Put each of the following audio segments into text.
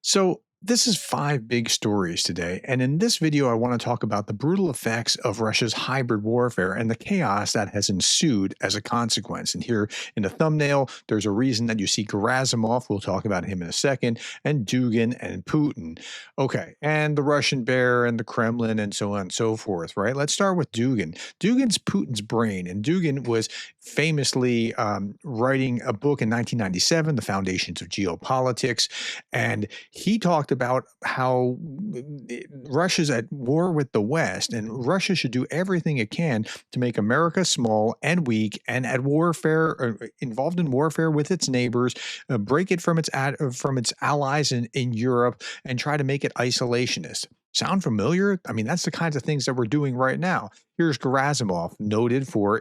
So, this is five big stories today. And in this video, I want to talk about the brutal effects of Russia's hybrid warfare and the chaos that has ensued as a consequence. And here in the thumbnail, there's a reason that you see Gerasimov. We'll talk about him in a second, and Dugin and Putin. Okay. And the Russian bear and the Kremlin and so on and so forth, right? Let's start with Dugin. Dugin's Putin's brain. And Dugin was famously writing a book in 1997, The Foundations of Geopolitics. And he talked about how Russia's at war with the West, and Russia should do everything it can to make America small and weak and at warfare, involved in warfare with its neighbors, break it from its allies in Europe, and try to make it isolationist. Sound familiar? I mean, that's the kinds of things that we're doing right now. Here's Gerasimov,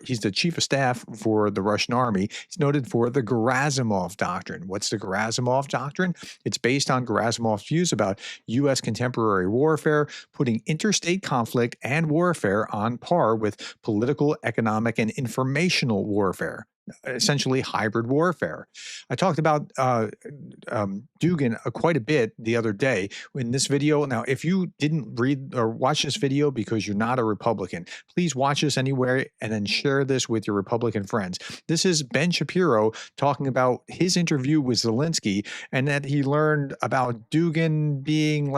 he's the chief of staff for the Russian army. He's noted for the Gerasimov doctrine. What's the Gerasimov doctrine? It's based on Gerasimov's views about U.S. contemporary warfare, putting interstate conflict and warfare on par with political, economic, and informational warfare. Essentially hybrid warfare. I talked about Dugin quite a bit the other day in this video. Now, if you didn't read or watch this video because you're not a Republican, please watch this anywhere and then share this with your Republican friends. This is Ben Shapiro talking about his interview with Zelensky and that he learned about Dugin being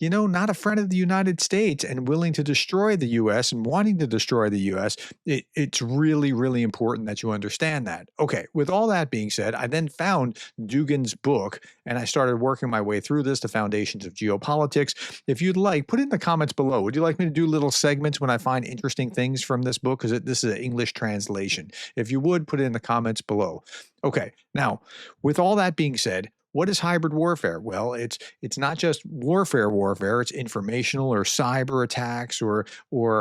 not a friend of the United States and willing to destroy the U.S. and wanting to destroy the U.S. It's really, really important that you understand that. Okay, with all that being said, I then found Dugin's book and I started working my way through this, The Foundations of Geopolitics. If you'd like, put it in the comments below. Would you like me to do little segments when I find interesting things from this book? Because this is an English translation. If you would, put it in the comments below. Okay, now, with all that being said, what is hybrid warfare? Well, it's not just warfare. It's informational or cyber attacks or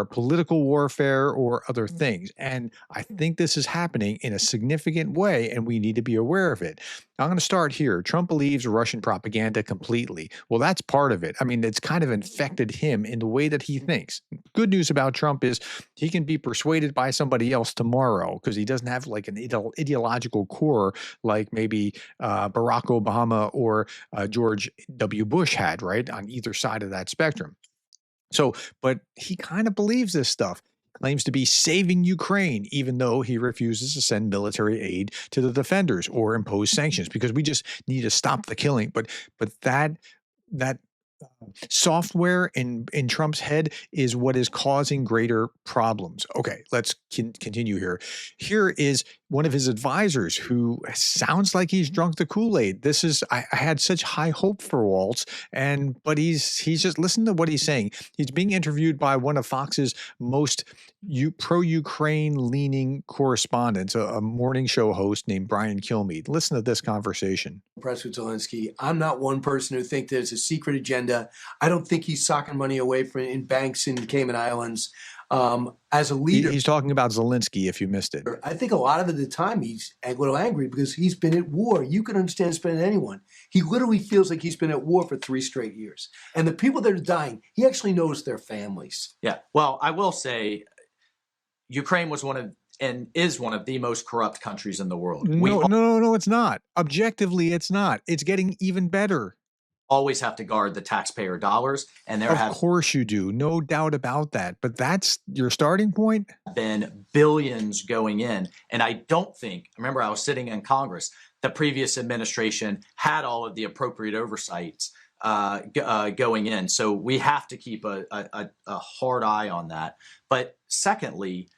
political warfare or other things. And I think this is happening in a significant way, and we need to be aware of it. I'm going to start here. Trump believes Russian propaganda completely. Well, that's part of it. I mean, it's kind of infected him in the way that he thinks. Good news about Trump is he can be persuaded by somebody else tomorrow because he doesn't have like an ideological core like maybe Barack Obama or George W. Bush had, right, on either side of that spectrum. So, but he kind of believes this stuff. Claims to be saving Ukraine, even though he refuses to send military aid to the defenders or impose sanctions because we just need to stop the killing. But that software in Trump's head is what is causing greater problems. Okay, let's continue here. Here is one of his advisors who sounds like he's drunk the Kool-Aid. I had such high hope for Waltz, but he's just listen to what he's saying. He's being interviewed by one of Fox's most pro-Ukraine leaning correspondents, a morning show host named Brian Kilmeade. Listen to this conversation. Press with Zelensky. I'm not one person who thinks there's a secret agenda. I don't think he's socking money away in banks in the Cayman Islands. As a leader, he's talking about Zelensky, if you missed it. I think a lot of the time he's a little angry because he's been at war. You can understand it's been anyone. He literally feels like he's been at war for 3 straight years. And the people that are dying, he actually knows their families. Yeah. Well, I will say Ukraine was is one of the most corrupt countries in the world. No, it's not. Objectively, it's not. It's getting even better. Always have to guard the taxpayer dollars, and of course you do, no doubt about that. But that's your starting point. Been billions going in, and I don't think. Remember, I was sitting in Congress. The previous administration had all of the appropriate oversights going in, so we have to keep a hard eye on that. But secondly.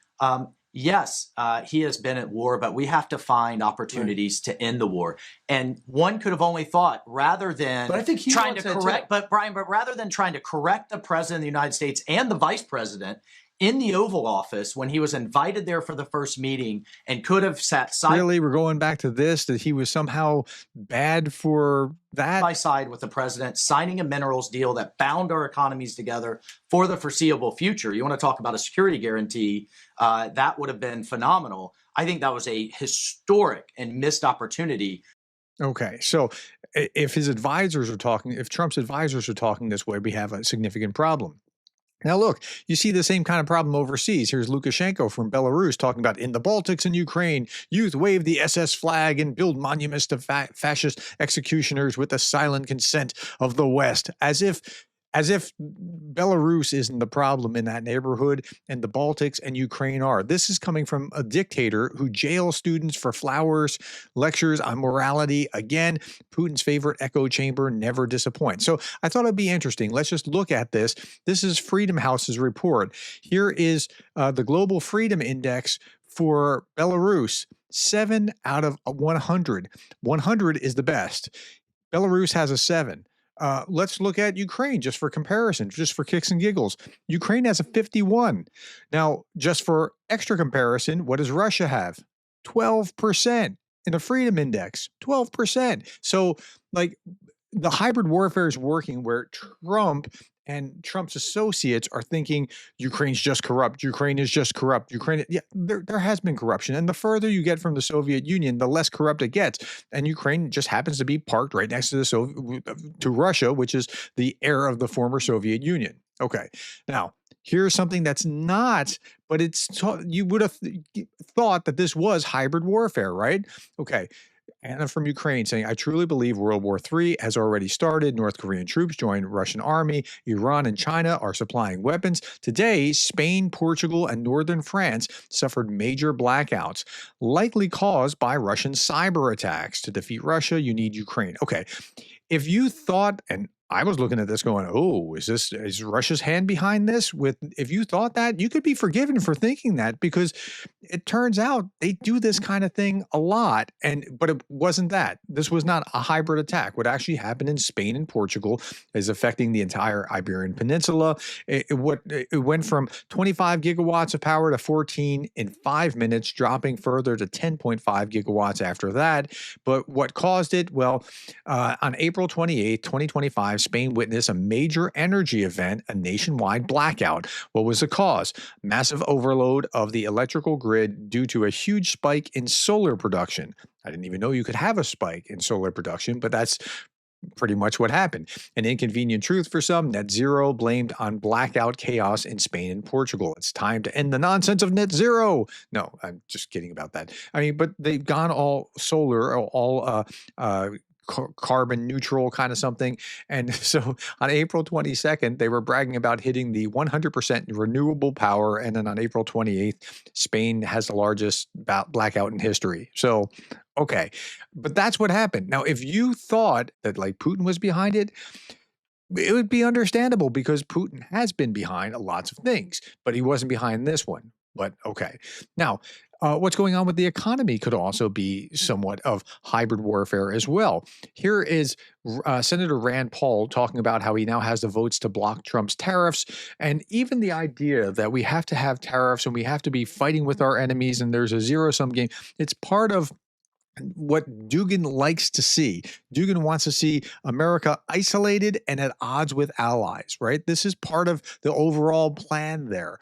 Yes, he has been at war, but we have to find opportunities to end the war. And one could have only thought, rather than trying to correct, but rather than trying to correct the president of the United States and the vice president in the Oval Office when he was invited there for the first meeting and could have sat side. Really, we're going back to this, that he was somehow bad for that? By side with the president, signing a minerals deal that bound our economies together for the foreseeable future. You want to talk about a security guarantee, that would have been phenomenal. I think that was a historic and missed opportunity. Okay, so if Trump's advisors are talking this way, we have a significant problem. Now, look, you see the same kind of problem overseas. Here's Lukashenko from Belarus talking about in the Baltics and Ukraine, youth wave the SS flag and build monuments to fascist executioners with the silent consent of the West, as if Belarus isn't the problem in that neighborhood and the Baltics and Ukraine are. This is coming from a dictator who jails students for flowers, lectures on morality. Again, Putin's favorite echo chamber never disappoints. So I thought it'd be interesting. Let's just look at this. This is Freedom House's report. Here is the Global Freedom Index for Belarus. 7 out of 100. 100 is the best. Belarus has a 7. Let's look at Ukraine just for comparison, just for kicks and giggles. Ukraine has a 51. Now, just for extra comparison, what does Russia have? 12% in the Freedom Index. 12%. So, like, the hybrid warfare is working where Trump and Trump's associates are thinking Ukraine's just corrupt. Ukraine is just corrupt. Ukraine, yeah, there has been corruption. And the further you get from the Soviet Union, the less corrupt it gets. And Ukraine just happens to be parked right next to to Russia, which is the heir of the former Soviet Union. Okay. Now, here's something that's not, but you would have thought that this was hybrid warfare, right? Okay. Anna from Ukraine saying, I truly believe World War III has already started. North Korean troops joined Russian army. Iran and China are supplying weapons. Today, Spain, Portugal, and northern France suffered major blackouts, likely caused by Russian cyber attacks. To defeat Russia, you need Ukraine. Okay, if you thought, and I was looking at this going, oh, is Russia's hand behind this? If you thought that, you could be forgiven for thinking that, because it turns out they do this kind of thing a lot. But it wasn't that. This was not a hybrid attack. What actually happened in Spain and Portugal is affecting the entire Iberian Peninsula. It went from 25 gigawatts of power to 14 in 5 minutes, dropping further to 10.5 gigawatts after that. But what caused it? Well, on April 28, 2025, Spain witnessed a major energy event, a nationwide blackout. What was the cause? Massive overload of the electrical grid due to a huge spike in solar production. I didn't even know you could have a spike in solar production, but that's pretty much what happened. An inconvenient truth for some, net zero blamed on blackout chaos in Spain and Portugal. It's time to end the nonsense of net zero. No, I'm just kidding about that. I mean, but they've gone all solar, all carbon neutral kind of something. And so on April 22nd, they were bragging about hitting the 100% renewable power. And then on April 28th, Spain has the largest blackout in history. So, okay. But that's what happened. Now, if you thought that like Putin was behind it, it would be understandable, because Putin has been behind lots of things, but he wasn't behind this one. But okay. Now, what's going on with the economy could also be somewhat of hybrid warfare as well. Here is Senator Rand Paul talking about how he now has the votes to block Trump's tariffs, and even the idea that we have to have tariffs and we have to be fighting with our enemies and there's a zero-sum game. It's part of what Dugin likes to see. Dugin wants to see America isolated and at odds with allies, right? This is part of the overall plan there.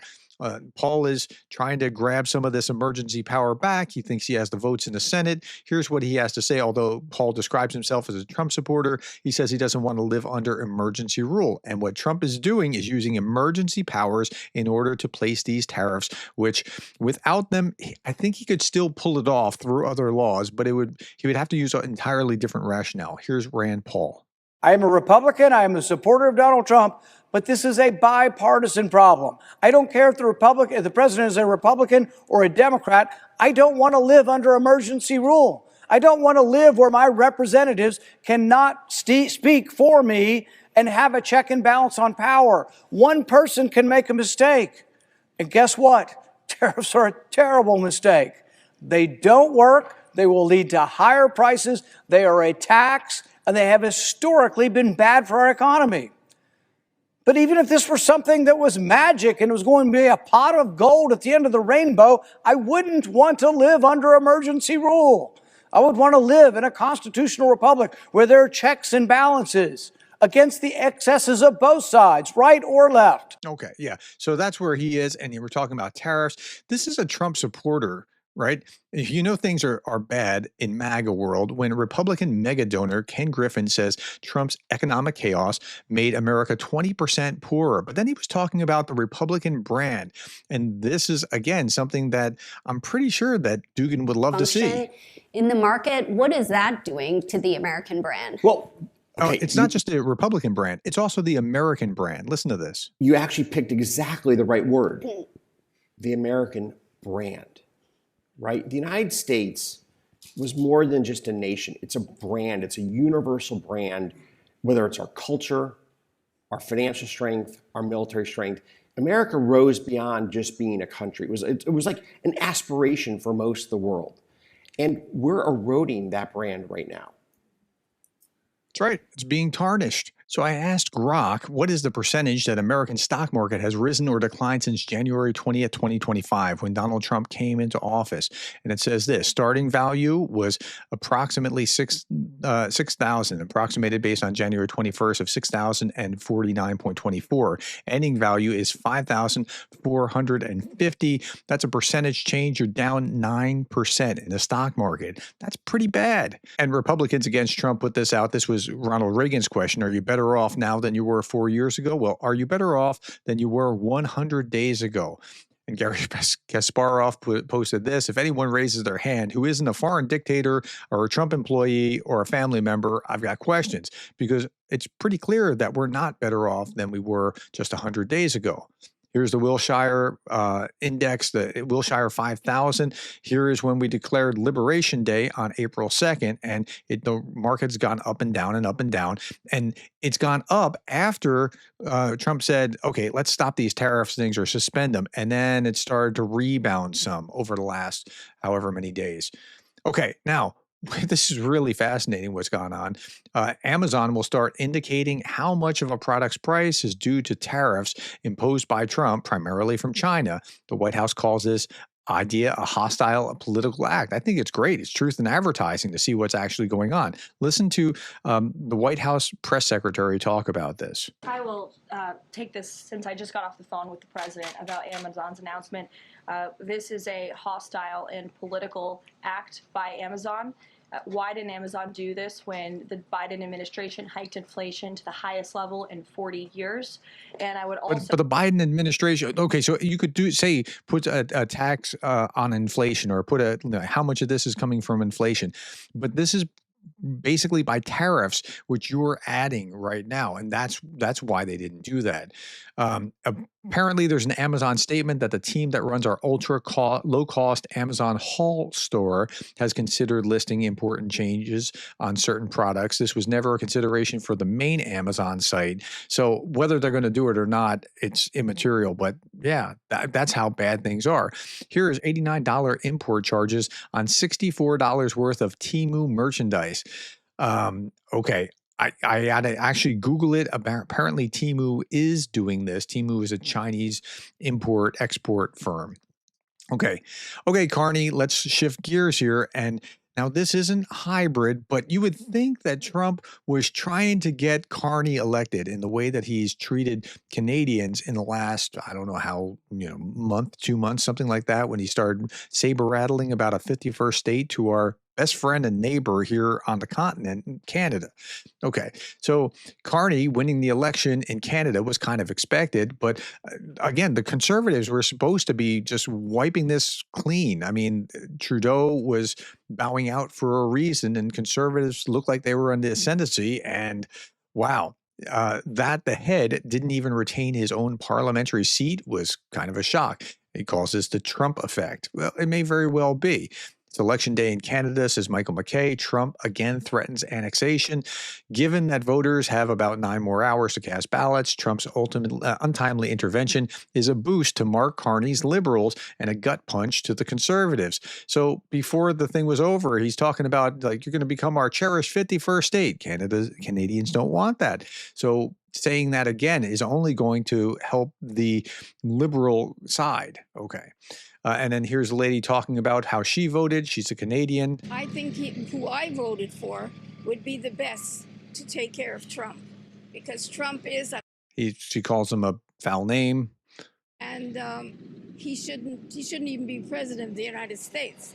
Paul is trying to grab some of this emergency power back. He thinks he has the votes in the Senate. Here's what he has to say. Although Paul describes himself as a Trump supporter, he says he doesn't want to live under emergency rule. And what Trump is doing is using emergency powers in order to place these tariffs, which without them, I think he could still pull it off through other laws, but he would have to use an entirely different rationale. Here's Rand Paul. I am a Republican. I am a supporter of Donald Trump, but this is a bipartisan problem. I don't care if the president is a Republican or a Democrat. I don't want to live under emergency rule. I don't want to live where my representatives cannot speak for me and have a check and balance on power. One person can make a mistake. And guess what? Tariffs are a terrible mistake. They don't work. They will lead to higher prices. They are a tax, and they have historically been bad for our economy. But even if this were something that was magic and it was going to be a pot of gold at the end of the rainbow, I wouldn't want to live under emergency rule. I would want to live in a constitutional republic where there are checks and balances against the excesses of both sides, right or left. Okay, yeah. So that's where he is. And we're talking about tariffs. This is a Trump supporter right? If you know things are bad in MAGA world, when Republican mega donor Ken Griffin says Trump's economic chaos made America 20% poorer, but then he was talking about the Republican brand. And this is, again, something that I'm pretty sure that Dugan would love to see. In the market, what is that doing to the American brand? Well, okay, it's not just the Republican brand, it's also the American brand. Listen to this. You actually picked exactly the right word. The American brand, right? The United States was more than just a nation. It's a brand. It's a universal brand, whether it's our culture, our financial strength, our military strength. America rose beyond just being a country. It was like an aspiration for most of the world. And we're eroding that brand right now. That's right. It's being tarnished. So I asked Grok, what is the percentage that American stock market has risen or declined since January 20th, 2025, when Donald Trump came into office? And it says this: starting value was approximately 6,000, approximated based on January 21st of 6,049.24. Ending value is 5,450. That's a percentage change. You're down 9% in the stock market. That's pretty bad. And Republicans against Trump put this out. This was Ronald Reagan's question. Are you better off now than you were 4 years ago? Well, are you better off than you were 100 days ago? And Gary Kasparov posted this: if anyone raises their hand who isn't a foreign dictator or a Trump employee or a family member, I've got questions, because it's pretty clear that we're not better off than we were just 100 days ago. Here's the Wilshire index, the Wilshire 5000. Here is when we declared Liberation Day on April 2nd, and the market's gone up and down and up and down. And it's gone up after Trump said, okay, let's stop these tariffs things or suspend them. And then it started to rebound some over the last however many days. Okay, now, this is really fascinating what's gone on. Amazon will start indicating how much of a product's price is due to tariffs imposed by Trump, primarily from China. The White House calls this idea a hostile political act. I think it's great. It's truth in advertising to see what's actually going on. Listen to the White House press secretary talk about this. I will take this, since I just got off the phone with the president about Amazon's announcement. This is a hostile and political act by Amazon. Why didn't Amazon do this when the Biden administration hiked inflation to the highest level in 40 years? And I would also— But the Biden administration, okay, so you could put a tax on inflation, or put how much of this is coming from inflation. But this is basically by tariffs, which you're adding right now, and that's why they didn't do that. Apparently, there's an Amazon statement that the team that runs our low-cost Amazon Haul store has considered listing important changes on certain products. This was never a consideration for the main Amazon site. So whether they're going to do it or not, it's immaterial. But yeah, that's how bad things are. Here is $89 import charges on $64 worth of Temu merchandise. Okay. I had to actually Google it. Apparently, Temu is doing this. Temu is a Chinese import-export firm. Okay, Carney, let's shift gears here. And now this isn't hybrid, but you would think that Trump was trying to get Carney elected in the way that he's treated Canadians in the last, I don't know how, month, 2 months, something like that, when he started saber rattling about a 51st state to our best friend and neighbor here on the continent, Canada. Okay, so Carney winning the election in Canada was kind of expected, but again, the Conservatives were supposed to be just wiping this clean. I mean, Trudeau was bowing out for a reason, and Conservatives looked like they were on the ascendancy, and wow. That the head didn't even retain his own parliamentary seat was kind of a shock. He calls this the Trump effect. Well, it may very well be. It's election day in Canada, says Michael McKay. Trump again threatens annexation. Given that voters have about 9 more hours to cast ballots, Trump's ultimate untimely intervention is a boost to Mark Carney's Liberals and a gut punch to the Conservatives. So before the thing was over, he's talking about, like, you're going to become our cherished 51st state. Canadians don't want that. So saying that again is only going to help the Liberal side. Okay. And then here's a lady talking about how she voted. She's a Canadian. I think who I voted for would be the best to take care of Trump, because Trump is a— She calls him a foul name. And he shouldn't even be president of the United States.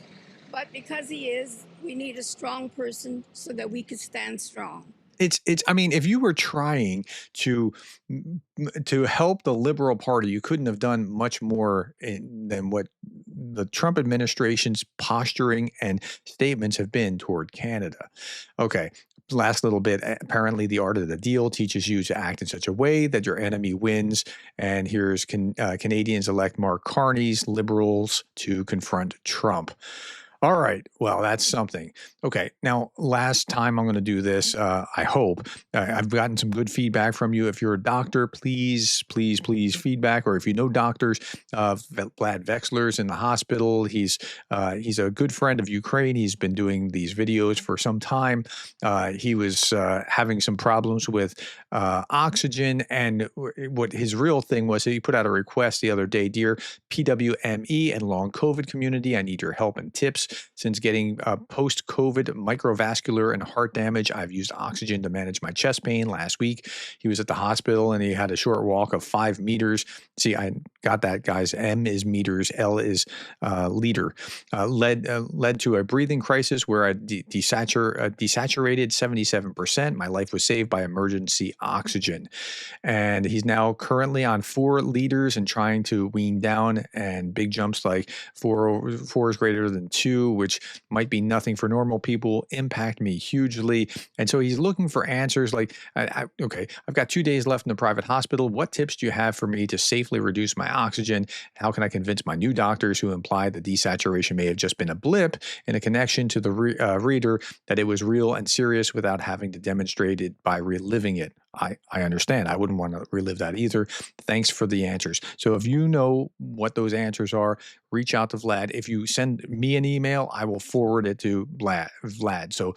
But because he is, we need a strong person so that we could stand strong. I mean, if you were trying to help the Liberal Party, you couldn't have done much more than what the Trump administration's posturing and statements have been toward Canada. Okay. Last little bit. Apparently, the art of the deal teaches you to act in such a way that your enemy wins. And here's Canadians-elect Mark Carney's Liberals to confront Trump. All right. Well, that's something. Okay. Now, last time I'm going to do this, I hope. I've gotten some good feedback from you. If you're a doctor, please feedback. Or if you know doctors, Vlad Vexler's in the hospital. He's a good friend of Ukraine. He's been doing these videos for some time. He was having some problems with oxygen. And what his real thing was, he put out a request the other day. Dear PWME and long COVID community, I need your help and tips. Since getting post-COVID microvascular and heart damage, I've used oxygen to manage my chest pain. Last week, he was at the hospital and he had a short walk of 5 meters. See, I got that, guys. M is meters, L is liter. Led to a breathing crisis where I desaturated 77%. My life was saved by emergency oxygen. And he's now currently on 4 liters and trying to wean down, and big jumps like 4 is greater than 2, which might be nothing for normal people, impact me hugely. And so he's looking for answers like, okay, I've got 2 days left in the private hospital. What tips do you have for me to safely reduce my oxygen? How can I convince my new doctors who imply the desaturation may have just been a blip in a connection to the reader that it was real and serious without having to demonstrate it by reliving it? I understand. I wouldn't want to relive that either. Thanks for the answers. So if you know what those answers are, reach out to Vlad. If you send me an email, I will forward it to Vlad. So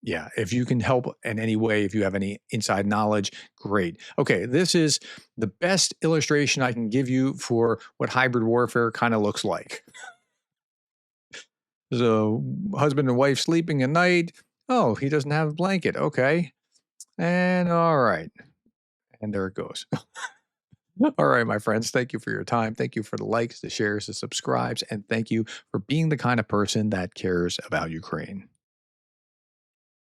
yeah, if you can help in any way, if you have any inside knowledge, great. Okay, this is the best illustration I can give you for what hybrid warfare kind of looks like. There's a husband and wife sleeping at night. Oh, he doesn't have a blanket. Okay. And all right. And there it goes. All right, my friends. Thank you for your time. Thank you for the likes, the shares, the subscribes, and thank you for being the kind of person that cares about Ukraine.